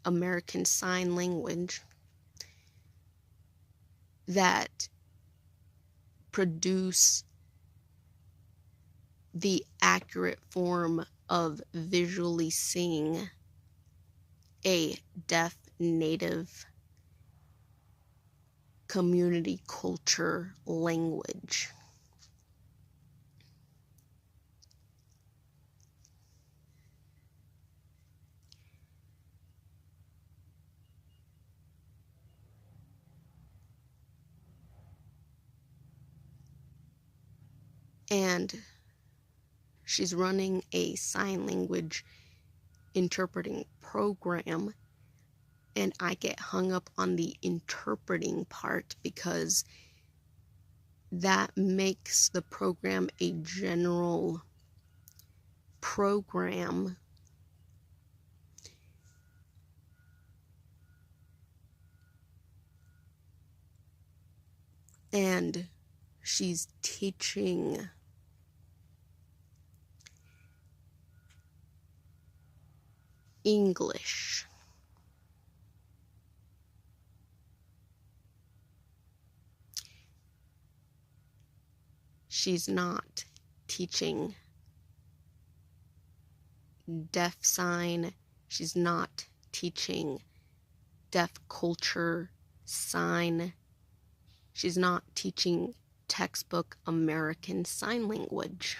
American Sign Language that produce the accurate form of visually seeing a deaf native community culture language. And she's running a sign language interpreting program, and I get hung up on the interpreting part because that makes the program a general program and she's teaching English. She's not teaching deaf sign. She's not teaching deaf culture sign. She's not teaching textbook American Sign Language.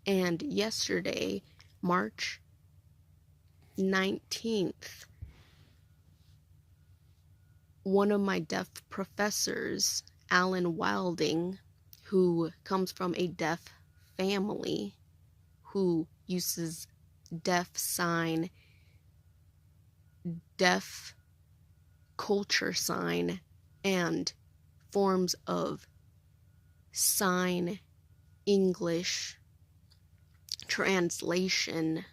And yesterday, March 19th, one of my deaf professors, Alan Wilding, who comes from a deaf family, who uses deaf sign, deaf culture sign, and forms of sign English translation,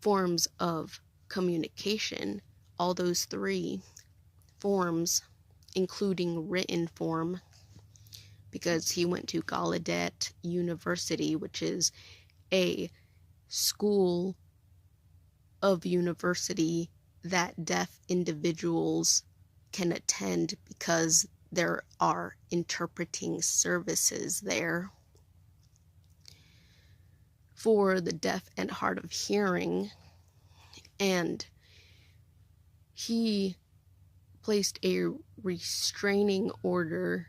forms of communication, all those three forms, including written form, because he went to Gallaudet University, which is a school of university that deaf individuals can attend because there are interpreting services there for the deaf and hard of hearing. And he placed a restraining order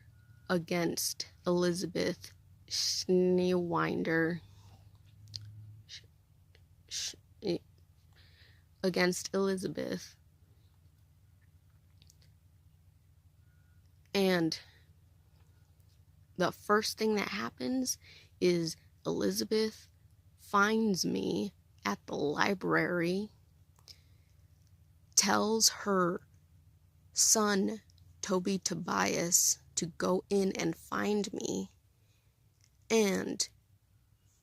against Elizabeth Schniedewind, against Elizabeth. And the first thing that happens is Elizabeth finds me at the library, tells her son, Toby Tobias, to go in and find me. And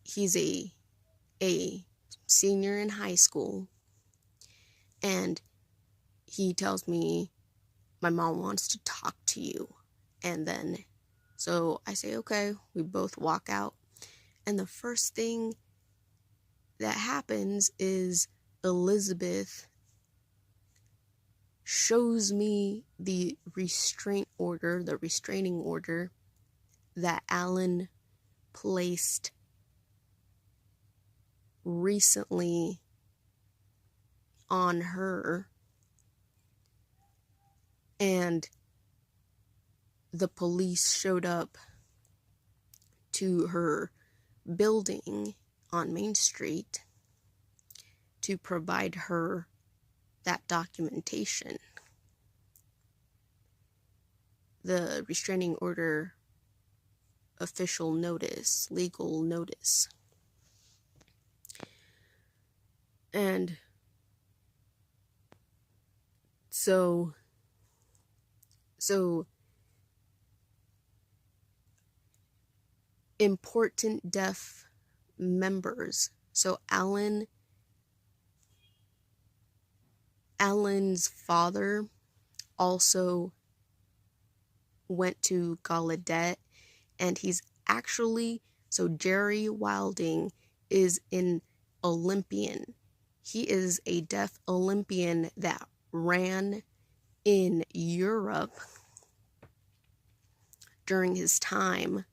he's a senior in high school. And he tells me, my mom wants to talk to you. And then, so I say, okay, we both walk out. And the first thing that happens is Elizabeth shows me the restraining order that Alan placed recently on her, and the police showed up to her building on Main Street to provide her that documentation. The restraining order official notice, legal notice. And so important deaf members. So Alan's father also went to Gallaudet, and he's actually, so Jerry Wilding is an Olympian. He is a deaf Olympian that ran in Europe during his time.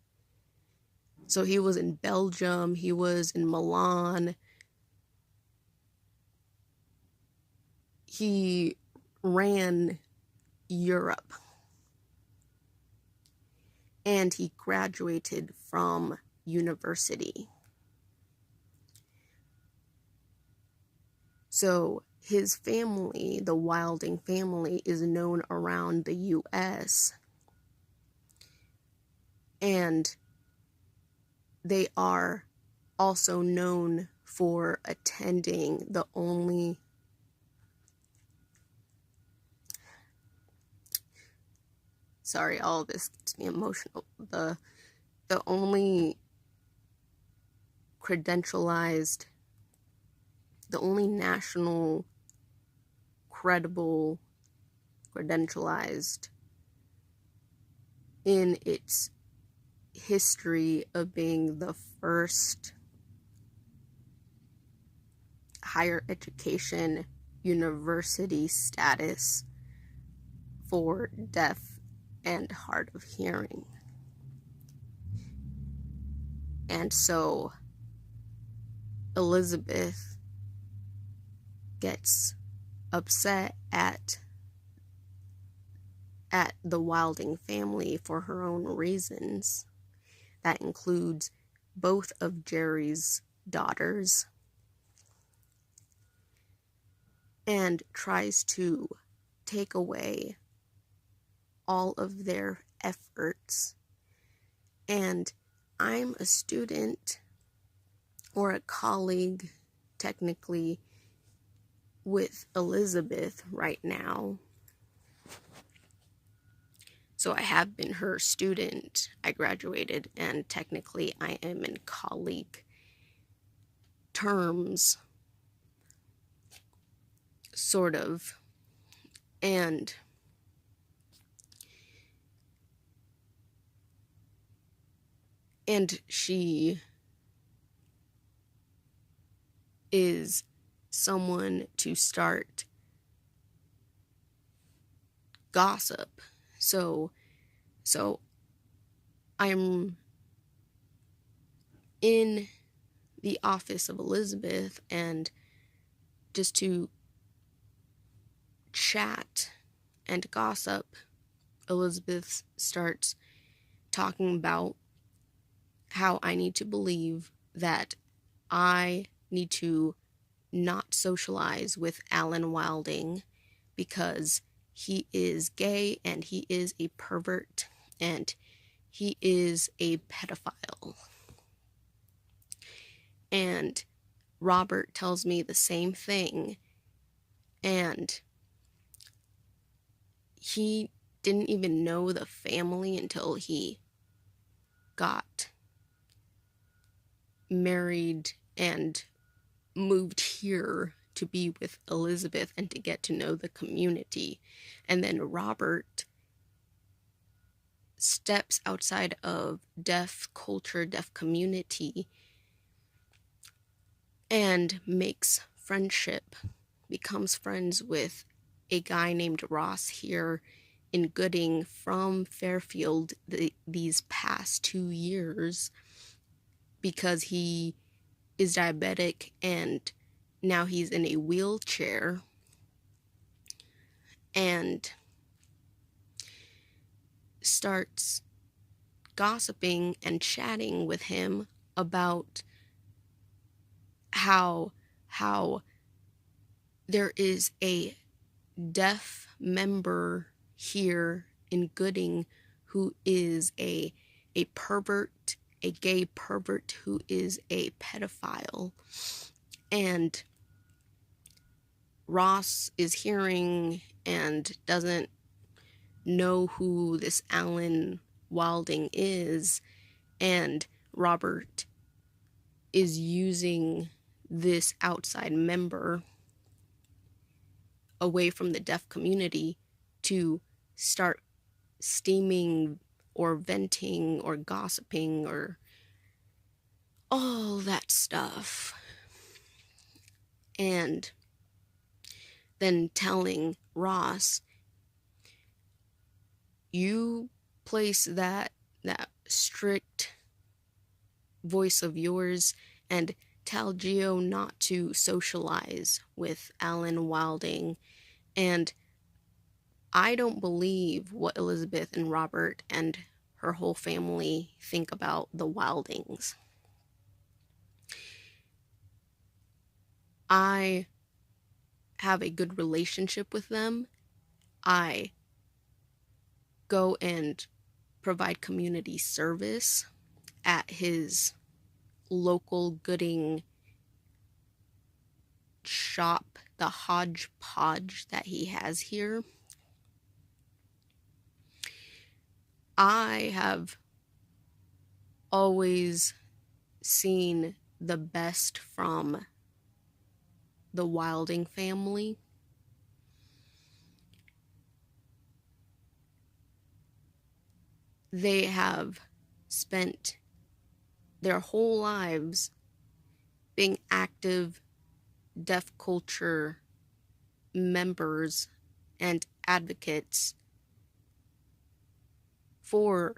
So he was in Belgium, he was in Milan. He ran Europe. And he graduated from university. So his family, the Wilding family, is known around the US. And they are also known for attending the only sorry, all of this gets me emotional. The only credentialized, the only national credible credentialized in its history of being the first higher education university status for deaf and hard of hearing. And so Elizabeth gets upset at the Wilding family for her own reasons. That includes both of Jerry's daughters, and tries to take away all of their efforts. And I'm a student, or a colleague technically, with Elizabeth right now. So I have been her student. I graduated, and technically I am in colleague terms, sort of. And she is someone to start gossip. So I'm in the office of Elizabeth, and just to chat and gossip, Elizabeth starts talking about how I need to believe that I need to not socialize with Alan Wilding because he is gay and he is a pervert and he is a pedophile. And Robert tells me the same thing, and he didn't even know the family until he got married and moved here to be with Elizabeth and to get to know the community. And then Robert steps outside of deaf culture, deaf community, and makes friendship, becomes friends with a guy named Ross here in Gooding from Fairfield these past 2 years, because he is diabetic and now he's in a wheelchair, and starts gossiping and chatting with him about how there is a deaf member here in Gooding who is a pervert, a gay pervert who is a pedophile. And Ross is hearing and doesn't know who this Alan Wilding is, and Robert is using this outside member away from the deaf community to start steaming or venting or gossiping or all that stuff. And then telling Ross, you place that strict voice of yours and tell Gio not to socialize with Alan Wilding. And I don't believe what Elizabeth and Robert and her whole family think about the Wildings. I have a good relationship with them. I go and provide community service at his local gooding shop, the hodgepodge that he has here. I have always seen the best from the Wilding family. They have spent their whole lives being active deaf culture members and advocates for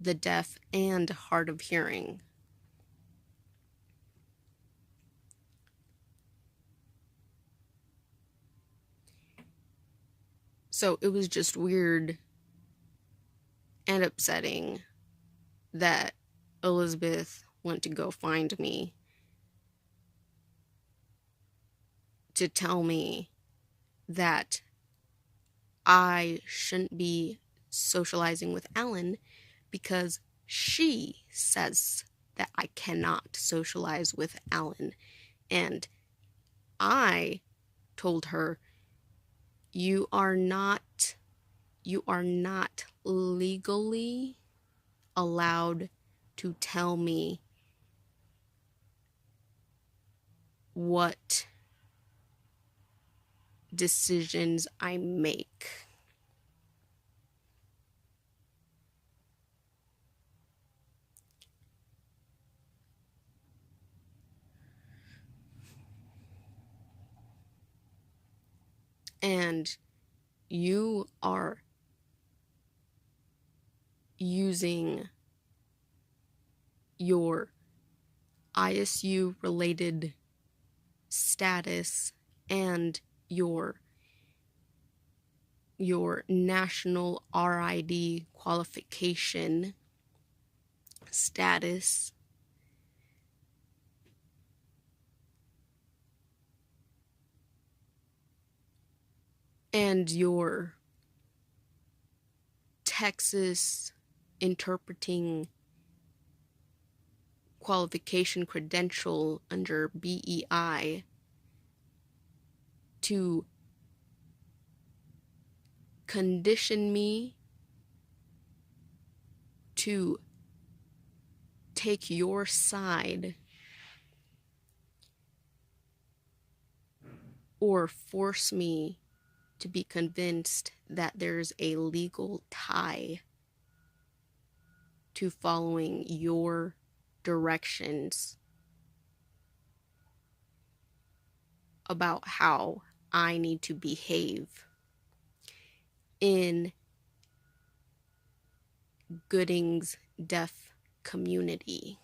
the deaf and hard of hearing. So it was just weird and upsetting that Elizabeth went to go find me to tell me that I shouldn't be socializing with Alan because she says that I cannot socialize with Alan. And I told her, you are not legally allowed to tell me what decisions I make. And you are using your ISU related status and your national RID qualification status and your Texas interpreting qualification credential under BEI to condition me to take your side or force me to be convinced that there's a legal tie to following your directions about how I need to behave in Gooding's deaf community.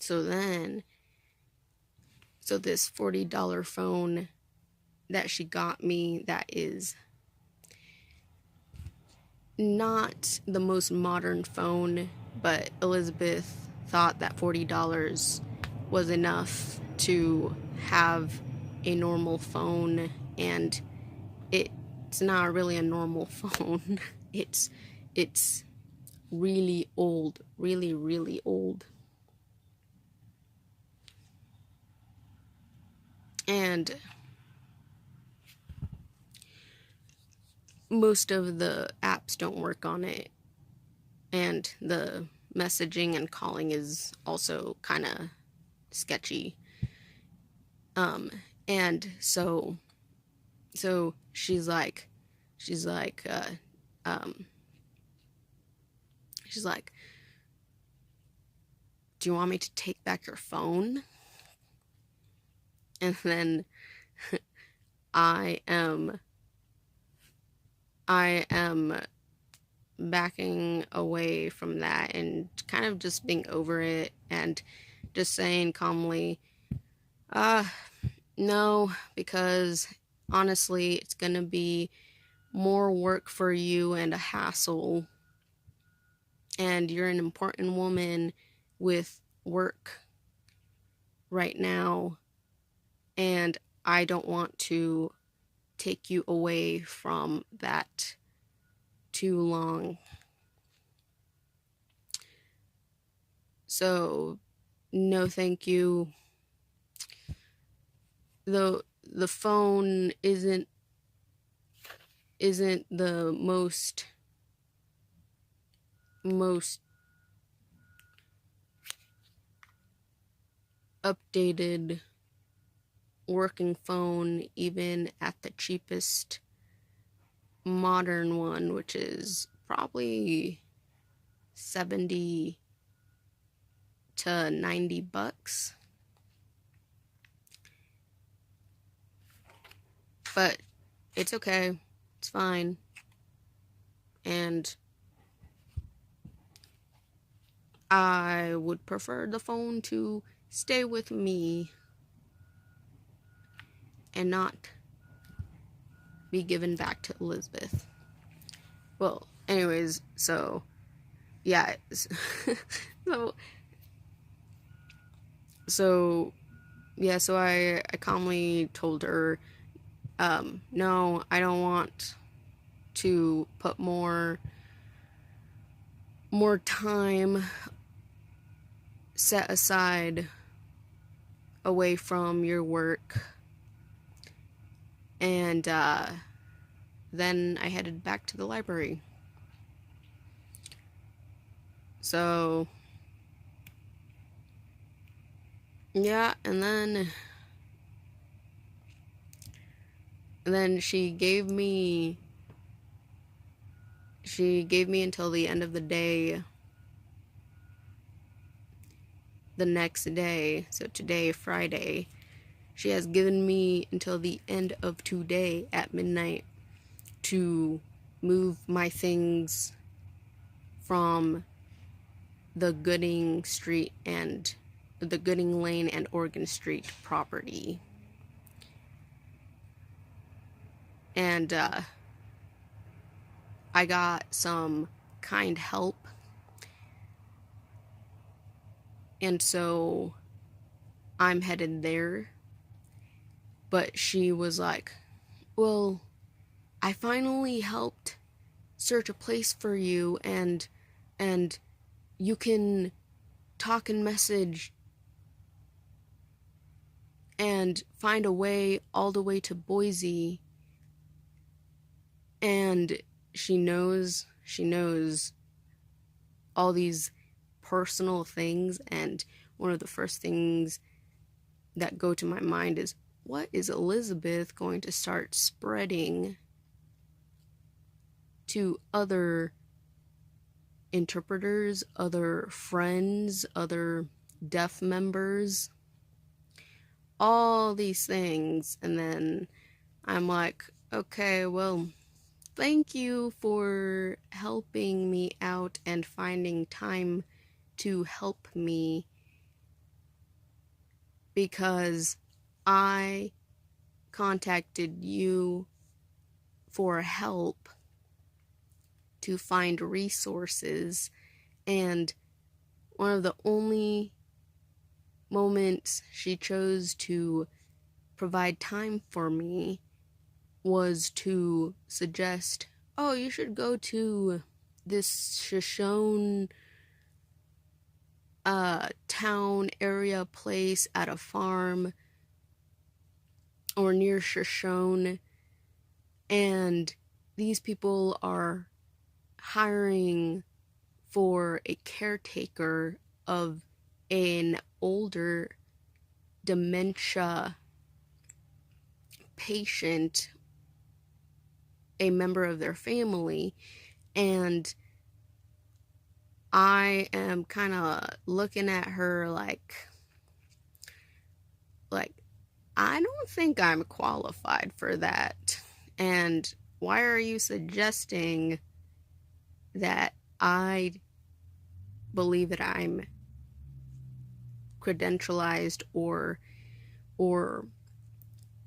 So this $40 phone that she got me that is not the most modern phone, but Elizabeth thought that $40 was enough to have a normal phone, and it's not really a normal phone. It's really old, really old. And most of the apps don't work on it, and the messaging and calling is also kind of sketchy. And so she's like, she's like, do you want me to take back your phone? And then I am backing away from that and kind of just being over it and just saying calmly, no, because honestly, it's gonna be more work for you and a hassle. And you're an important woman with work right now, and I don't want to take you away from that too long. So, no thank you. The phone isn't the most updated working phone, even at the cheapest modern one, which is probably 70 to 90 bucks. But it's okay. It's fine. And I would prefer the phone to stay with me and not be given back to Elizabeth. Well, anyways, so yeah, so I calmly told her, no, I don't want to put more time set aside away from your work. And then I headed back to the library. So yeah, and then she gave me until the end of the day the next day. So today, Friday, she has given me until the end of today at midnight to move my things from the Gooding Street and the Gooding Lane and Oregon Street property. And I got some kind help. And so I'm headed there. But she was like, well, I finally helped search a place for you, and you can talk and message and find a way all the way to Boise. And she knows all these personal things, and one of the first things that go to my mind is, what is Elizabeth going to start spreading to other interpreters, other friends, other deaf members, all these things? And then I'm like, okay, well, thank you for helping me out and finding time to help me, because I contacted you for help to find resources, and one of the only moments she chose to provide time for me was to suggest, oh, you should go to this Shoshone town area place at a farm or near Shoshone, and these people are hiring for a caretaker of an older dementia patient, a member of their family, and I am kind of looking at her like I don't think I'm qualified for that. And why are you suggesting that I believe that I'm credentialized or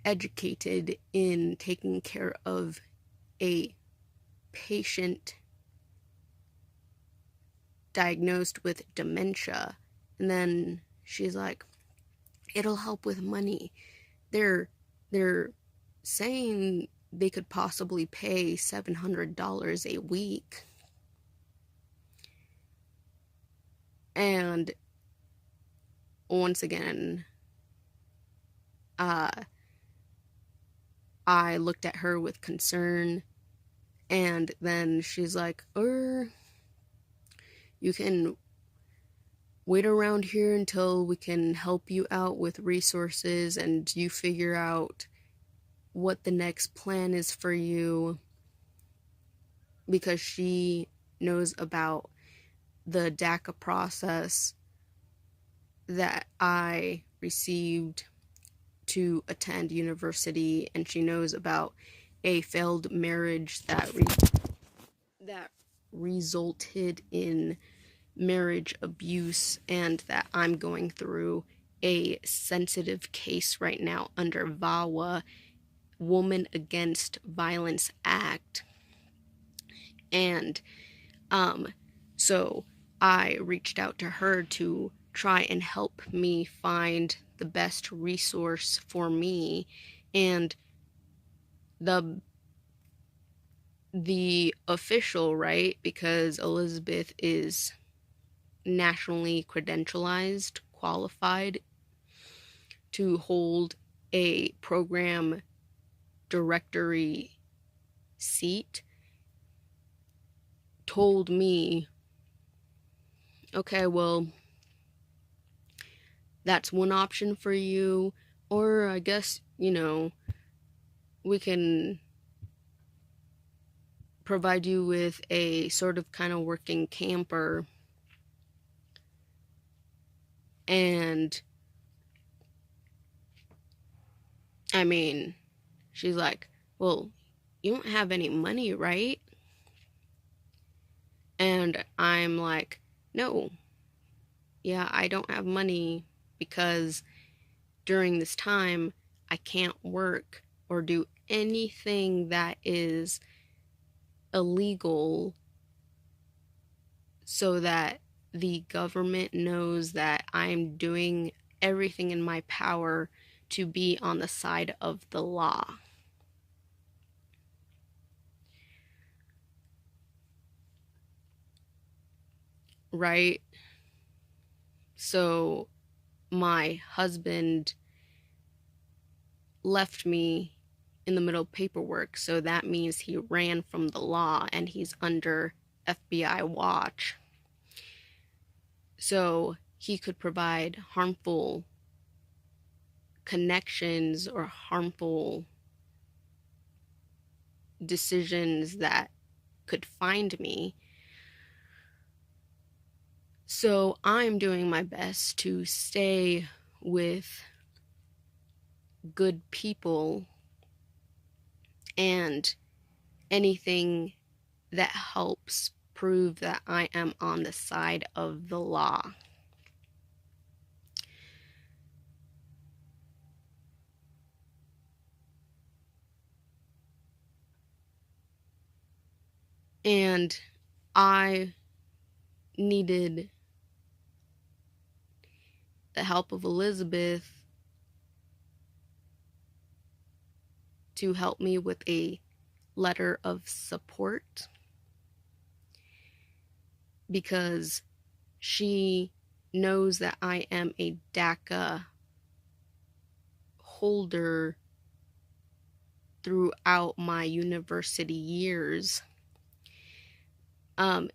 educated in taking care of a patient diagnosed with dementia? And then she's like, it'll help with money. They're saying they could possibly pay $700 a week. And once again, I looked at her with concern, and then she's like, you can wait around here until we can help you out with resources and you figure out what the next plan is for you, because she knows about the DACA process that I received to attend university, and she knows about a failed marriage that resulted in marriage abuse, and that I'm going through a sensitive case right now under VAWA, Woman Against Violence Act. And so I reached out to her to try and help me find the best resource for me. And the official, right, because Elizabeth is nationally credentialized, qualified to hold a program directory seat, told me, okay, well, that's one option for you, or I guess, we can provide you with a sort of kind of working camper. And I mean, she's like, well, you don't have any money, right? And I'm like, no, yeah, I don't have money because during this time I can't work or do anything that is illegal, so that the government knows that I'm doing everything in my power to be on the side of the law. Right? So my husband left me in the middle of paperwork, so that means he ran from the law and he's under FBI watch. So he could provide harmful connections or harmful decisions that could find me. So I'm doing my best to stay with good people and anything that helps prove that I am on the side of the law. And I needed the help of Elizabeth to help me with a letter of support, because she knows that I am a DACA holder throughout my university years.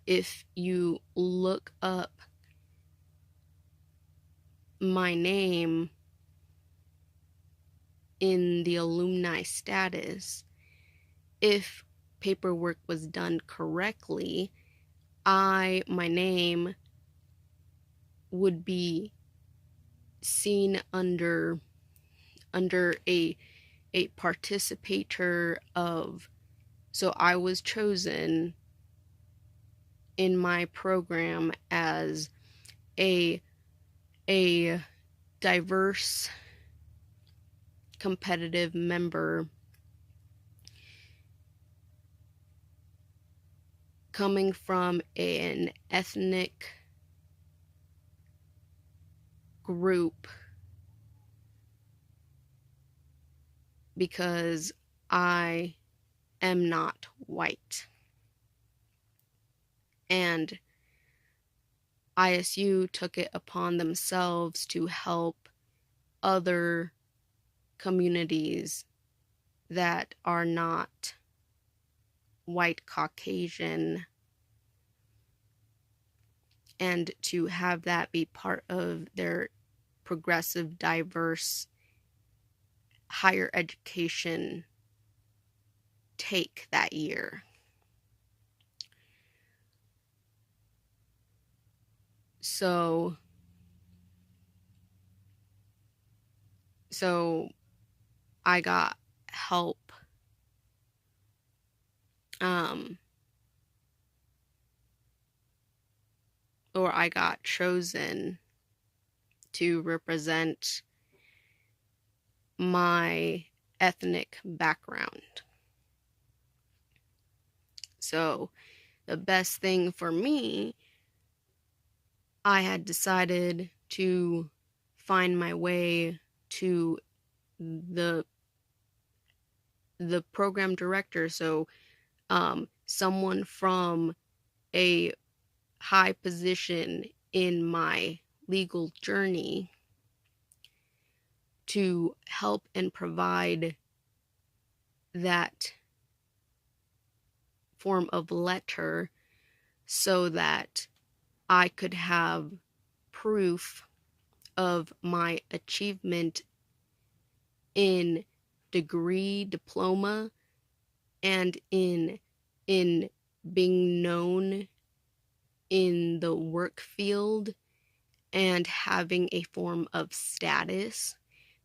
If you look up my name in the alumni status, if paperwork was done correctly, my name would be seen under a participator of, so I was chosen in my program as a diverse competitive member coming from an ethnic group, because I am not white. And ISU took it upon themselves to help other communities that are not white Caucasian, and to have that be part of their progressive, diverse higher education take that year. So I got help, or I got chosen to represent my ethnic background. So the best thing for me, I had decided to find my way to the program director. So someone from a high position in my legal journey to help and provide that form of letter so that I could have proof of my achievement in degree, diploma, and in being known in the work field and having a form of status,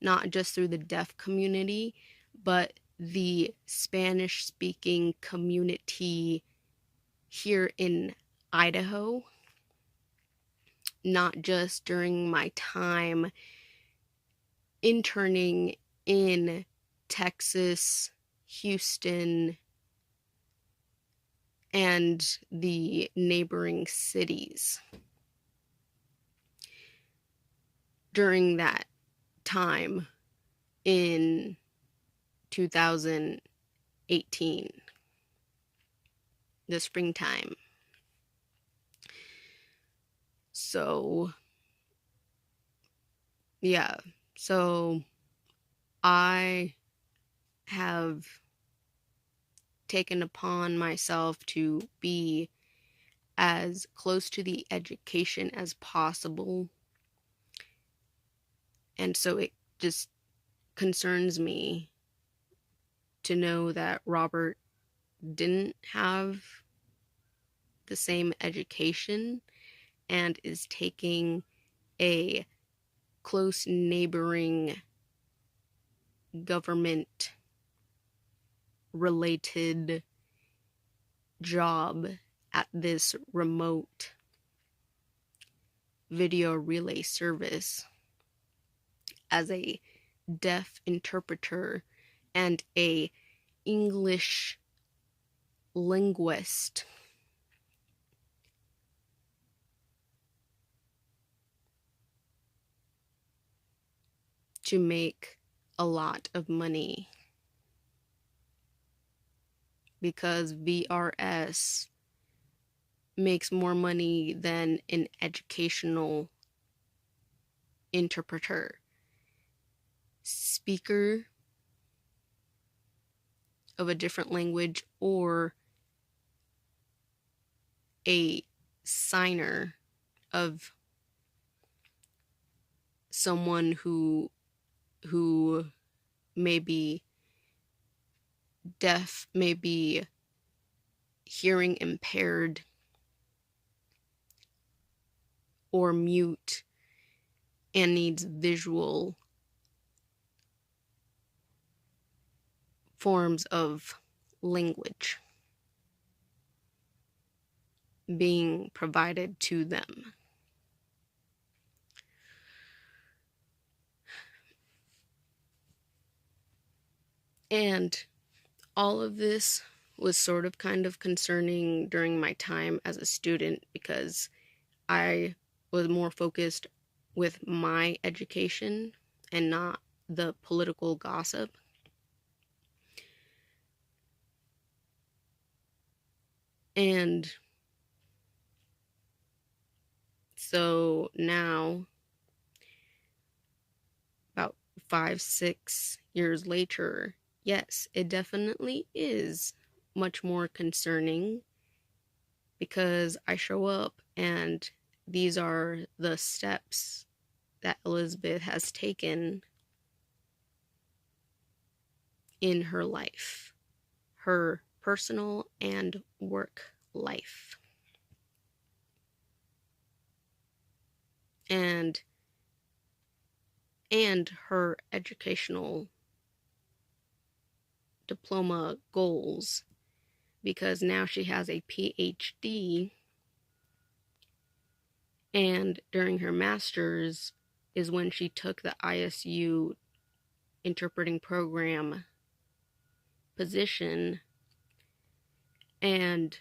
not just through the deaf community, but the Spanish-speaking community here in Idaho, not just during my time interning in Texas, Houston, and the neighboring cities. During that time in 2018, the springtime. So, yeah, so I have taken upon myself to be as close to the education as possible. And so it just concerns me to know that Robert didn't have the same education and is taking a close neighboring government related job at this remote video relay service as a deaf interpreter and a English linguist. To make a lot of money, because VRS makes more money than an educational interpreter. Speaker of a different language or a signer of someone who may be deaf, may be hearing impaired, or mute, and needs visual forms of language being provided to them. And all of this was sort of kind of concerning during my time as a student, because I was more focused with my education and not the political gossip. And so now, about 5-6 years later, yes, it definitely is much more concerning, because I show up and these are the steps that Elizabeth has taken in her life, her personal and work life. And her educational diploma goals, because now she has a PhD, and during her master's is when she took the ISU interpreting program position, and